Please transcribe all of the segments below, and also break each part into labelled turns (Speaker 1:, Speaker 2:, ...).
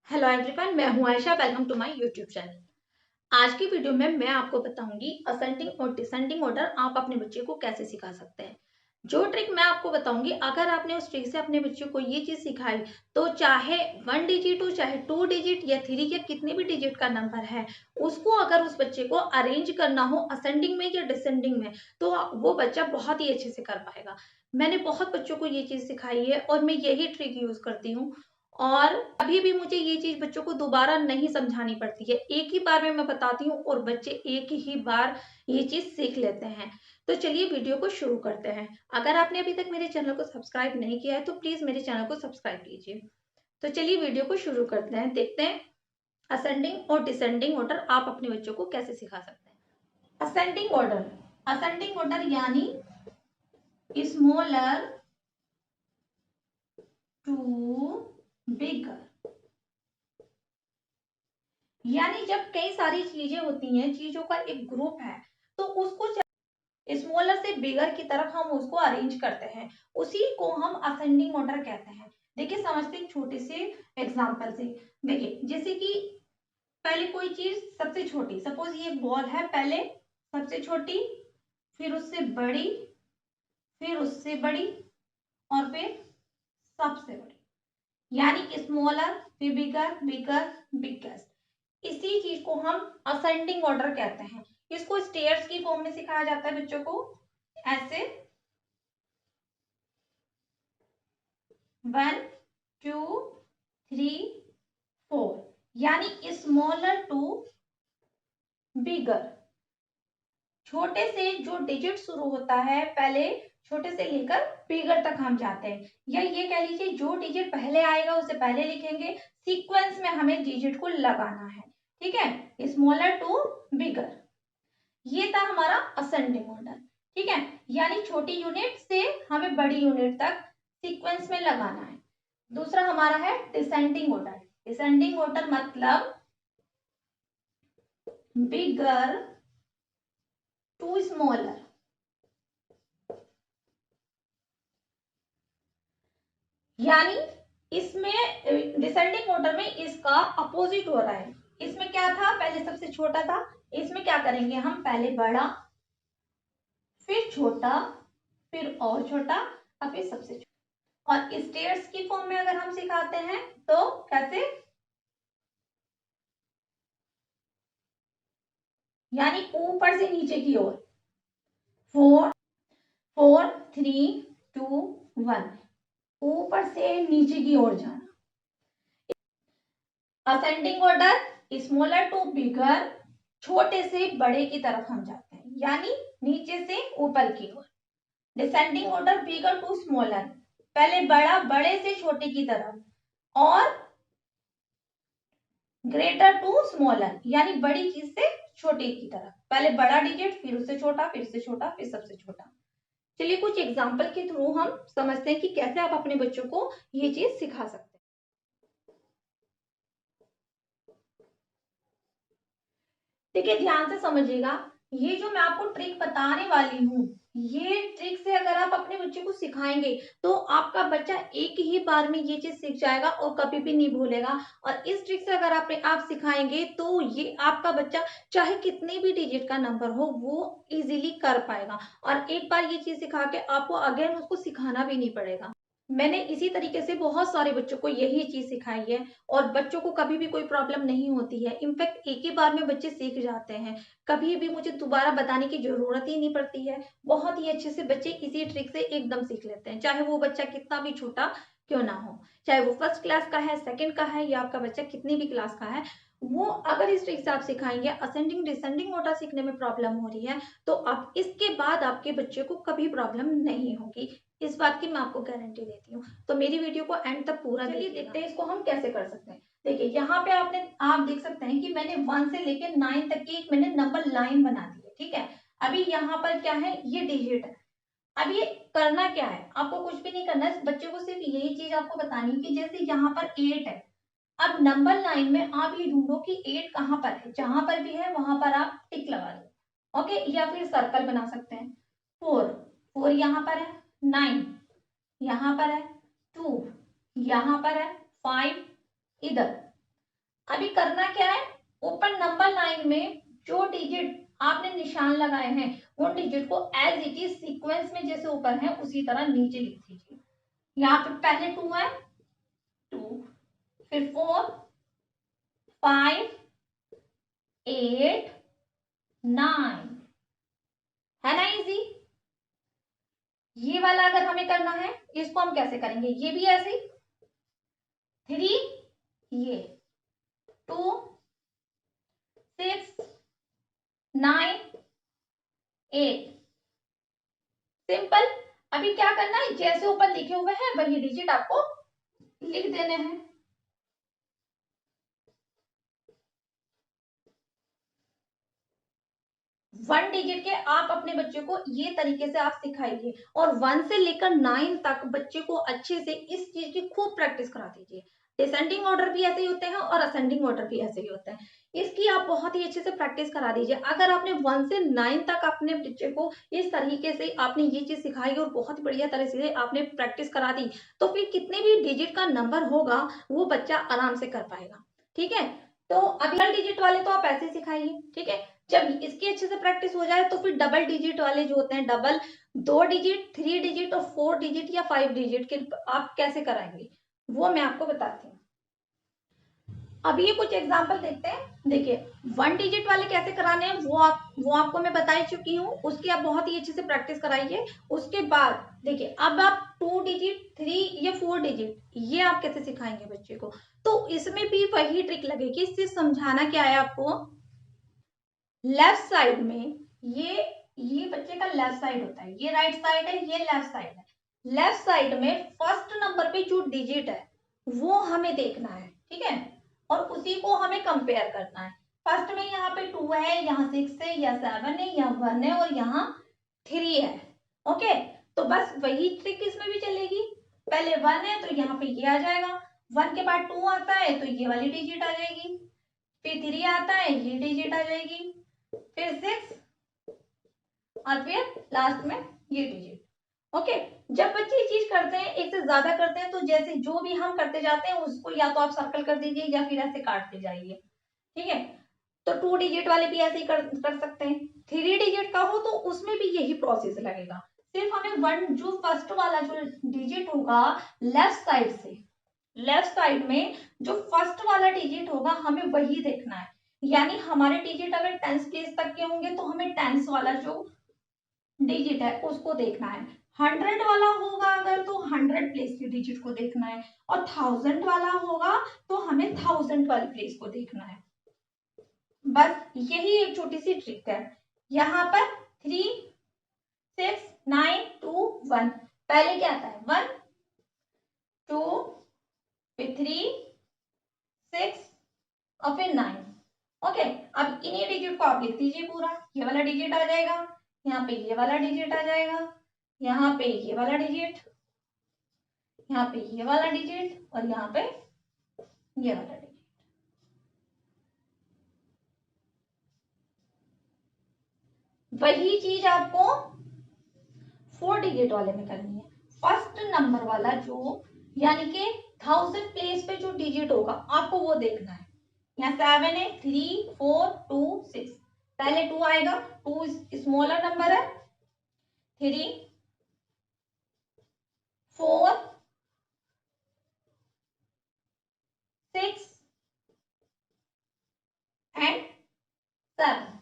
Speaker 1: Hello everyone, मैं हूं Ayesha. Welcome to my YouTube channel. आज की वीडियो में मैं आपको बताऊंगी असेंडिंग और डिसेंडिंग ऑर्डर आप अपने बच्चे को कैसे सिखा सकते हैं। जो ट्रिक मैं आपको बताऊंगी, अगर आपने उस ट्रिक से अपने बच्चे को ये चीज सिखाई तो चाहे 1 डिजिट हो, चाहे 2 डिजिट या 3 या कितने भी डिजिट का नंबर है, उसको अगर उस बच्चे को अरेंज करना हो असेंडिंग में या डिसेंडिंग में, तो वो बच्चा बहुत ही अच्छे से कर पाएगा। मैंने बहुत बच्चों को ये चीज सिखाई है और मैं यही ट्रिक यूज करती हूँ, और अभी भी मुझे ये चीज बच्चों को दोबारा नहीं समझानी पड़ती है। एक ही बार में मैं बताती हूँ और बच्चे एक ही बार ये चीज सीख लेते हैं। तो चलिए वीडियो को शुरू करते हैं। अगर आपने अभी तक मेरे चैनल को सब्सक्राइब नहीं किया है तो प्लीज मेरे चैनल को सब्सक्राइब कीजिए। तो चलिए वीडियो को शुरू करते हैं, देखते हैं असेंडिंग और डिसेंडिंग ऑर्डर आप अपने बच्चों को कैसे सिखा सकते हैं। असेंडिंग ऑर्डर यानी स्मॉलर टू बिगर, यानी जब कई सारी चीजें होती हैं, चीजों का एक ग्रुप है, तो उसको स्मॉलर से बिगर की तरफ हम उसको अरेंज करते हैं, उसी को हम असेंडिंग ऑर्डर कहते हैं। देखिए समझते हैं छोटे से एग्जांपल से। देखिए जैसे कि पहले कोई चीज सबसे छोटी, सपोज ये बॉल है, पहले सबसे छोटी, फिर उससे बड़ी, फिर उससे बड़ी, और फिर सबसे बड़ी, यानी स्मॉलर फिर बिगर बिगर बिगेस्ट। इसी चीज को हम असेंडिंग ऑर्डर कहते हैं। इसको स्टेयर्स की फॉर्म में सिखाया जाता है बच्चों को, ऐसे 1 2 3 4, यानी स्मॉलर टू बिगर। छोटे से जो डिजिट शुरू होता है, पहले छोटे से लेकर बिगर तक हम जाते हैं, या ये कह लीजिए जो डिजिट पहले आएगा उसे पहले लिखेंगे, सीक्वेंस में हमें डिजिट को लगाना है। ठीक है, स्मॉलर टू बिगर, ये था हमारा असेंडिंग ऑर्डर। ठीक है, यानी छोटी यूनिट से हमें बड़ी यूनिट तक सीक्वेंस में लगाना है। दूसरा हमारा है डिसेंडिंग ऑर्डर। डिसेंडिंग ऑर्डर मतलब बिगर टू स्मॉलर, यानी इसमें डिसेंडिंग ऑर्डर में इसका अपोजिट हो रहा है। इसमें क्या था, पहले सबसे छोटा था, इसमें क्या करेंगे हम, पहले बड़ा, फिर छोटा, फिर और छोटा, और फिर सबसे छोटा। और स्टेयर्स की फॉर्म में अगर हम सिखाते हैं तो कैसे, यानी ऊपर से नीचे की ओर, 4 4 3 2 1, ऊपर से नीचे की ओर जाना। असेंडिंग ऑर्डर स्मॉलर टू बिगर, छोटे से बड़े की तरफ हम जाते हैं, यानी नीचे से ऊपर की ओर। Descending order bigger to smaller, पहले बड़ा, बड़े से छोटे की तरफ, और ग्रेटर टू स्मॉलर, यानी बड़ी चीज से छोटी की तरफ, पहले बड़ा डिजिट, फिर उससे छोटा, फिर उससे छोटा, फिर सबसे छोटा। चलिए कुछ एग्जाम्पल के थ्रू हम समझते हैं कि कैसे आप अपने बच्चों को ये चीज सिखा सकते हैं। देखिए ध्यान से समझिएगा, ये जो मैं आपको ट्रिक बताने वाली हूँ, ये ट्रिक से अगर आप अपने बच्चे को सिखाएंगे तो आपका बच्चा एक ही बार में ये चीज सीख जाएगा और कभी भी नहीं भूलेगा। और इस ट्रिक से अगर आप सिखाएंगे तो ये आपका बच्चा चाहे कितने भी डिजिट का नंबर हो वो इजीली कर पाएगा, और एक बार ये चीज सिखा के आपको अगेन उसको सिखाना भी नहीं पड़ेगा। मैंने इसी तरीके से बहुत सारे बच्चों को यही चीज सिखाई है, और बच्चों को कभी भी कोई प्रॉब्लम नहीं होती है। इनफैक्ट एक ही बार में बच्चे सीख जाते हैं, कभी भी मुझे दोबारा बताने की जरूरत ही नहीं पड़ती है। बहुत ही अच्छे से बच्चे इसी ट्रिक से एकदम सीख लेते हैं, चाहे वो बच्चा कितना भी छोटा क्यों ना हो, चाहे वो फर्स्ट क्लास का है, सेकंड का है, या आपका बच्चा कितनी भी क्लास का है। वो अगर इस ट्रिक से आप सिखाएंगे, असेंडिंग डिसेंडिंग ऑर्डर सीखने में प्रॉब्लम हो रही है तो आप इसके बाद आपके बच्चे को कभी प्रॉब्लम नहीं होगी। इस बात की मैं आपको गारंटी देती हूँ। तो मेरी वीडियो को एंड तक पूरा चलिए देखते हैं इसको हम कैसे कर सकते हैं। देखिए यहाँ पे आप देख सकते हैं कि मैंने 1 से लेकर 9 तक की एक मैंने नंबर लाइन बना दी है। ठीक है, अभी यहाँ पर क्या है, ये डिजिट है। अब ये करना क्या है, आपको कुछ भी नहीं करना है, बच्चे को सिर्फ यही चीज आपको बतानी है कि जैसे यहाँ पर 8 है, अब नंबर लाइन में आप ये ढूंढो कि 8 कहाँ पर है, जहां पर भी है वहां पर आप टिक लगा दो। ओके, या फिर सर्कल बना सकते हैं। 4 4 यहाँ पर है, 9 यहाँ पर है, 2 यहाँ पर है, 5 इधर, अभी करना क्या है, ऊपर नंबर लाइन में जो डिजिट आपने निशान लगाए हैं उन डिजिट को एज इट इज सीक्वेंस में जैसे ऊपर है उसी तरह नीचे लिख दीजिए। यहाँ पे पहले 2 है, 2, फिर 4, 5, 8, 9, है ना इजी। ये वाला अगर हमें करना है इसको हम कैसे करेंगे, ये भी ऐसे ही 3, ये 2, 6, 9, 8, सिंपल। अभी क्या करना है, जैसे ऊपर लिखे हुए हैं वही डिजिट आपको लिख देने हैं। वन डिजिट के आप अपने बच्चे को ये तरीके से आप सिखाइए और 1 से लेकर 9 तक बच्चे को अच्छे से इस चीज की खूब प्रैक्टिस करा दीजिए। डिसेंडिंग ऑर्डर भी ऐसे ही होते हैं और असेंडिंग ऑर्डर भी ऐसे ही होते हैं। इसकी आप बहुत ही अच्छे से प्रैक्टिस करा दीजिए। अगर आपने 1 से 9 तक अपने बच्चे को इस तरीके से आपने ये चीज सिखाई और बहुत बढ़िया तरह से आपने प्रैक्टिस करा दी, तो फिर कितने भी डिजिट का नंबर होगा वो बच्चा आराम से कर पाएगा। ठीक है, तो अभी डिजिट वाले तो आप ऐसे सिखाइए। ठीक है, जब इसकी अच्छे से प्रैक्टिस हो जाए तो फिर डबल डिजिट वाले जो होते हैं, डबल 2 डिजिट, 3 डिजिट और 4 डिजिट या 5 डिजिट के आप कैसे कराएंगे वो मैं आपको बताती हूँ। अभी ये कुछ एग्जांपल देखते हैं। देखिए 1 डिजिट वाले कैसे कराने हैं वो आपको मैं बता ही चुकी हूँ, उसकी आप बहुत ही अच्छे से प्रैक्टिस कराइए। उसके बाद देखिए अब आप 2 डिजिट, 3 या 4 डिजिट ये आप कैसे सिखाएंगे बच्चे को, तो इसमें भी वही ट्रिक लगेगी। सिर्फ समझाना क्या है आपको, लेफ्ट साइड में ये बच्चे का लेफ्ट साइड होता है, ये राइट साइड है, ये लेफ्ट साइड है। लेफ्ट साइड में फर्स्ट नंबर पे जो डिजिट है वो हमें देखना है। ठीक है, और उसी को हमें कंपेयर करना है। फर्स्ट में यहाँ पे 2 है, यहाँ 6 है, या 7 है, यहाँ 1 है और यहाँ 3 है। ओके, तो बस वही ट्रिक इसमें भी चलेगी। पहले 1 है तो यहाँ पे ये आ जाएगा, 1 के बाद 2 आता है तो ये वाली डिजिट आ जाएगी, फिर 3 आता है ये डिजिट आ जाएगी, फिर 6 और फिर लास्ट में ये डिजिट। ओके, जब बच्चे ये चीज करते हैं, एक से ज्यादा करते हैं, तो जैसे जो भी हम करते जाते हैं उसको या तो आप सर्कल कर दीजिए या फिर ऐसे काटते जाइए। ठीक है, तो 2 डिजिट वाले भी ऐसे ही कर सकते हैं। 3 डिजिट का हो तो उसमें भी यही प्रोसेस लगेगा। सिर्फ हमें वन जो फर्स्ट वाला जो डिजिट होगा लेफ्ट साइड से, लेफ्ट साइड में जो फर्स्ट वाला डिजिट होगा हमें वही देखना है। यानी हमारे डिजिट अगर टेंस प्लेस तक के होंगे तो हमें टेंस वाला जो डिजिट है उसको देखना है। 100 वाला होगा अगर तो 100 प्लेस के डिजिट को देखना है, और 1000 वाला होगा तो हमें 1000 वाली प्लेस को देखना है। बस यही एक छोटी सी ट्रिक है। यहाँ पर 3, 6, 9, 2, 1, पहले क्या आता है 1, 2, फिर 3, 6 और फिर 9। ओके, अब इन्हीं डिजिट को आप लिख दीजिए पूरा। ये वाला डिजिट आ जाएगा, यहाँ पे ये वाला डिजिट आ जाएगा, यहाँ पे ये वाला डिजिट, यहाँ पे ये वाला डिजिट और यहाँ पे ये वाला डिजिट। वही चीज आपको 4 डिजिट वाले में करनी है। फर्स्ट नंबर वाला जो यानी कि 1000 प्लेस पे जो डिजिट होगा आपको वो देखना है। यहाँ 7 है, 3, 4, 2, 6, पहले 2 आएगा, 2 स्मॉलर नंबर है, 3, 4, 6 एंड 7,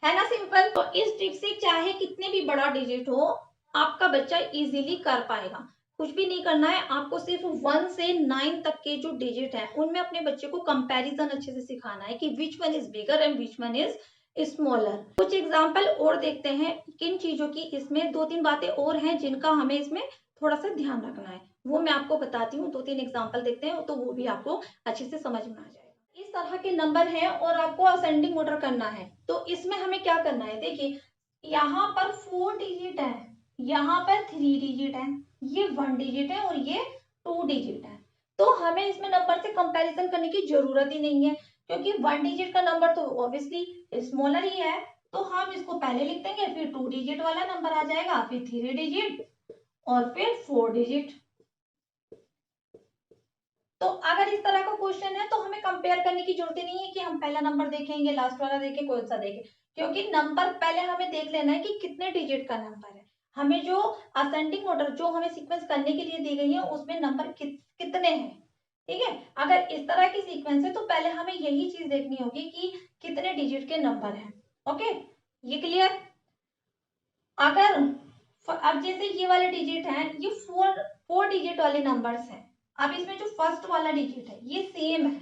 Speaker 1: है ना सिंपल। तो इस ट्रिक से चाहे कितने भी बड़ा डिजिट हो आपका बच्चा इजीली कर पाएगा। कुछ भी नहीं करना है आपको, सिर्फ 1 से 9 तक के जो डिजिट है उनमें अपने बच्चे को कंपैरिजन अच्छे से सिखाना है कि which one is bigger and which one is smaller. कुछ एग्जांपल और देखते हैं किन चीजों की, इसमें 2-3 बातें और हैं जिनका हमें इसमें थोड़ा सा ध्यान रखना है, वो मैं आपको बताती हूँ। 2-3 एग्जांपल देखते हैं तो वो भी आपको अच्छे से समझ में आ जाएगा। इस तरह के नंबर हैं और आपको असेंडिंग ऑर्डर करना है, तो इसमें हमें क्या करना है, देखिए यहाँ पर 4 डिजिट है, यहाँ पर 3 डिजिट है, ये 1 डिजिट है और ये 2 डिजिट है। तो हमें इसमें नंबर से कंपैरिजन करने की जरूरत ही नहीं है, क्योंकि 1 डिजिट का नंबर तो ऑब्वियसली स्मॉलर ही है। तो हम इसको पहले लिख देंगे, फिर 2 डिजिट वाला नंबर आ जाएगा, फिर 3 डिजिट और फिर 4 डिजिट। तो अगर इस तरह का क्वेश्चन है तो हमें कंपेयर करने की जरूरत नहीं है कि हम पहला नंबर देखेंगे, लास्ट वाला देखें, कौन सा देखें, क्योंकि नंबर पहले हमें देख लेना है कि कितने डिजिट का नंबर है। हमें जो असेंडिंग ऑर्डर जो हमें सीक्वेंस करने के लिए दी गई है उसमें नंबर कितने हैं। ठीक है, अगर इस तरह की सीक्वेंस है तो पहले हमें यही चीज देखनी होगी कि कितने डिजिट के नंबर हैं। ओके, ये क्लियर। अगर अब जैसे ये वाले डिजिट हैं, ये फोर डिजिट वाले नंबर्स हैं। अब इसमें जो फर्स्ट वाला डिजिट है ये सेम है।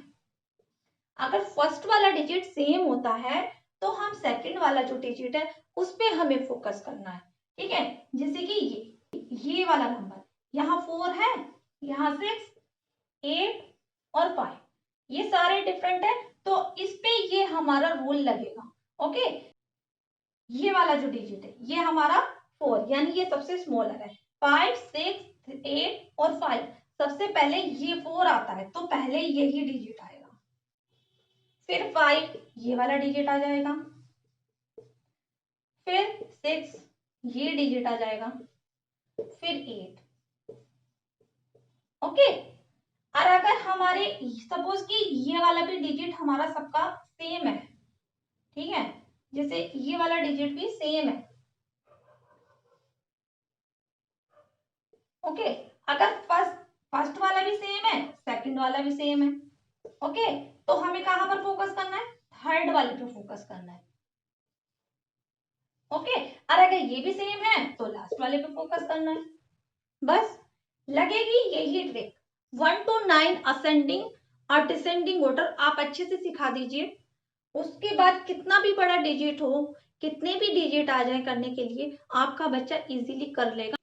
Speaker 1: अगर फर्स्ट वाला डिजिट सेम होता है तो हम सेकंड वाला जो डिजिट है उस पे हमें फोकस करना है। ठीक है, जैसे कि ये वाला नंबर यहाँ 4 है, यहाँ 6, 8 और 5, ये सारे डिफरेंट है तो इस पे ये हमारा रूल लगेगा। ओके, ये वाला जो डिजिट है ये हमारा 4 यानी ये सबसे स्मॉलर है। 5, 6, 8 और 5 सबसे पहले ये 4 आता है तो पहले यही डिजिट आएगा, फिर 5 ये वाला डिजिट आ जाएगा, फिर 6 ये डिजिट आ जाएगा, फिर 8। ओके, और अगर हमारे सपोज कि ये वाला भी डिजिट हमारा सबका सेम है, ठीक है, जैसे ये वाला डिजिट भी सेम है। ओके, अगर फर्स्ट वाला भी सेम है, सेकंड वाला भी सेम है, ओके, तो हमें कहां पर फोकस करना है, थर्ड वाले पे फोकस करना है। ओके, और अगर ये भी सेम है तो लास्ट वाले पे फोकस करना है। बस लगेगी यही ट्रिक। 1 to 9 असेंडिंग और डिसेंडिंग ऑर्डर आप अच्छे से सिखा दीजिए। उसके बाद कितना भी बड़ा डिजिट हो, कितने भी डिजिट आ जाए करने के लिए, आपका बच्चा इजीली कर लेगा।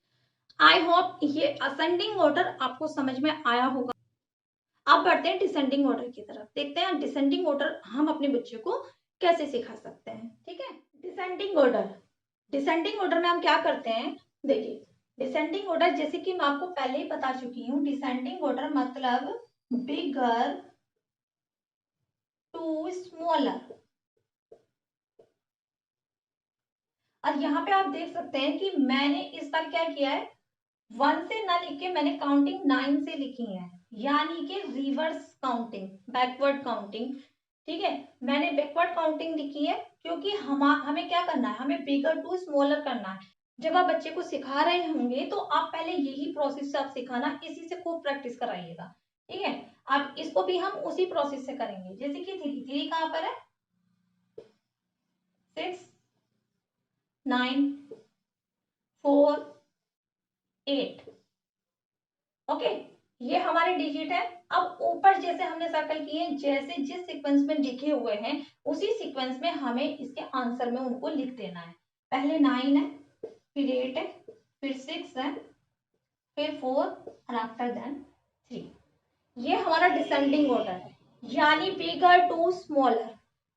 Speaker 1: आई होप ये असेंडिंग ऑर्डर आपको समझ में आया होगा। अब बढ़ते हैं डिसेंडिंग ऑर्डर की तरफ, देखते हैं डिसेंडिंग ऑर्डर हम अपने बच्चे को कैसे सिखा सकते हैं। ठीक है, डिसेंडिंग ऑर्डर, डिसेंडिंग ऑर्डर में हम क्या करते हैं, देखिए डिसेंडिंग ऑर्डर जैसे कि मैं आपको पहले ही बता चुकी हूँ, डिसेंडिंग ऑर्डर मतलब बिगर टू स्मॉलर। और यहाँ पे आप देख सकते हैं कि मैंने इस बार क्या किया है, 1 से ना लिख के मैंने काउंटिंग 9 से लिखी है, यानी कि रिवर्स काउंटिंग, बैकवर्ड काउंटिंग। ठीक है, मैंने बैकवर्ड काउंटिंग लिखी है क्योंकि हमें क्या करना है, हमें बिगर टू स्मॉलर करना है। जब आप बच्चे को सिखा रहे होंगे तो आप पहले यही प्रोसेस से आप सिखाना, इसी से खूब प्रैक्टिस कराइएगा। ठीक है, अब इसको भी हम उसी प्रोसेस से करेंगे, जैसे कि 3 कहाँ पर है, 6, 9, 4, 8। ओके, ये हमारे डिजिट है। अब ऊपर जैसे हमने सर्कल किए, जैसे जिस सीक्वेंस में लिखे हुए हैं उसी सीक्वेंस में हमें इसके आंसर में उनको लिख देना है। पहले 9 है, फिर 8 है, फिर 6 है, फिर 4 और आफ्टर देन 3। ये हमारा डिसेंडिंग ऑर्डर है, यानी बिगर टू स्मॉलर,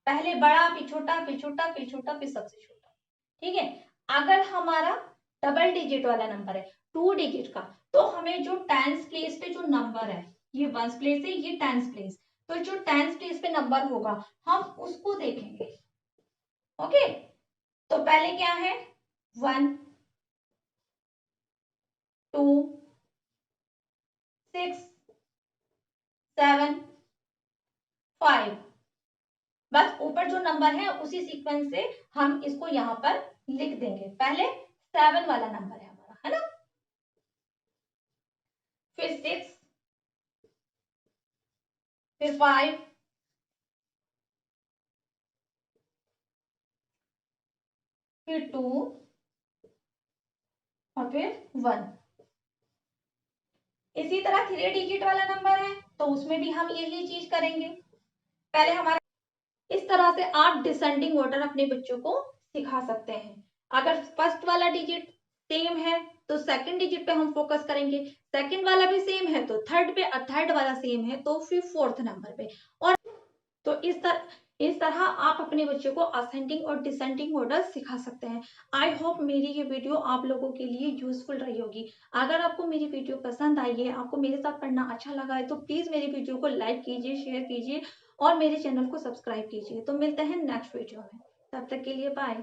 Speaker 1: पहले बड़ा फिर छोटा फिर छोटा फिर छोटा फिर सबसे छोटा। ठीक है, अगर हमारा डबल डिजिट वाला नंबर है, 2 डिजिट का, तो हमें जो टेंस प्लेस पे जो नंबर है, ये वंस प्लेस है, ये टेंस प्लेस, तो जो टेंस प्लेस पे नंबर होगा हम उसको देखेंगे। ओके, तो पहले क्या है, 1, 2, 6, 7, 5। बस ऊपर जो नंबर है उसी सीक्वेंस से हम इसको यहाँ पर लिख देंगे। पहले 7 वाला नंबर है हमारा, है ना, फिर 6, फिर 5, फिर 2 और फिर 1। इसी तरह 3 डिजिट वाला नंबर है तो उसमें भी हम यही चीज करेंगे। पहले हमारा, इस तरह से आप डिसेंडिंग ऑर्डर अपने बच्चों को सिखा सकते हैं। अगर फर्स्ट वाला डिजिट सेम है तो सेकंड डिजिट पे हम फोकस करेंगे, सेकंड वाला भी सेम है तो थर्ड पे, थर्ड वाला सेम है तो फिर फोर्थ नंबर पे। और तो इस तरह आप अपने बच्चों को असेंडिंग और डिसेंडिंग ऑर्डर सिखा सकते हैं। आई होप मेरी ये वीडियो आप लोगों के लिए यूजफुल रही होगी। अगर आपको मेरी वीडियो पसंद आई है, आपको मेरे साथ पढ़ना अच्छा लगा है, तो प्लीज मेरी वीडियो को लाइक कीजिए, शेयर कीजिए और मेरे चैनल को सब्सक्राइब कीजिए। तो मिलते हैं नेक्स्ट वीडियो में, तब तक के लिए बाय।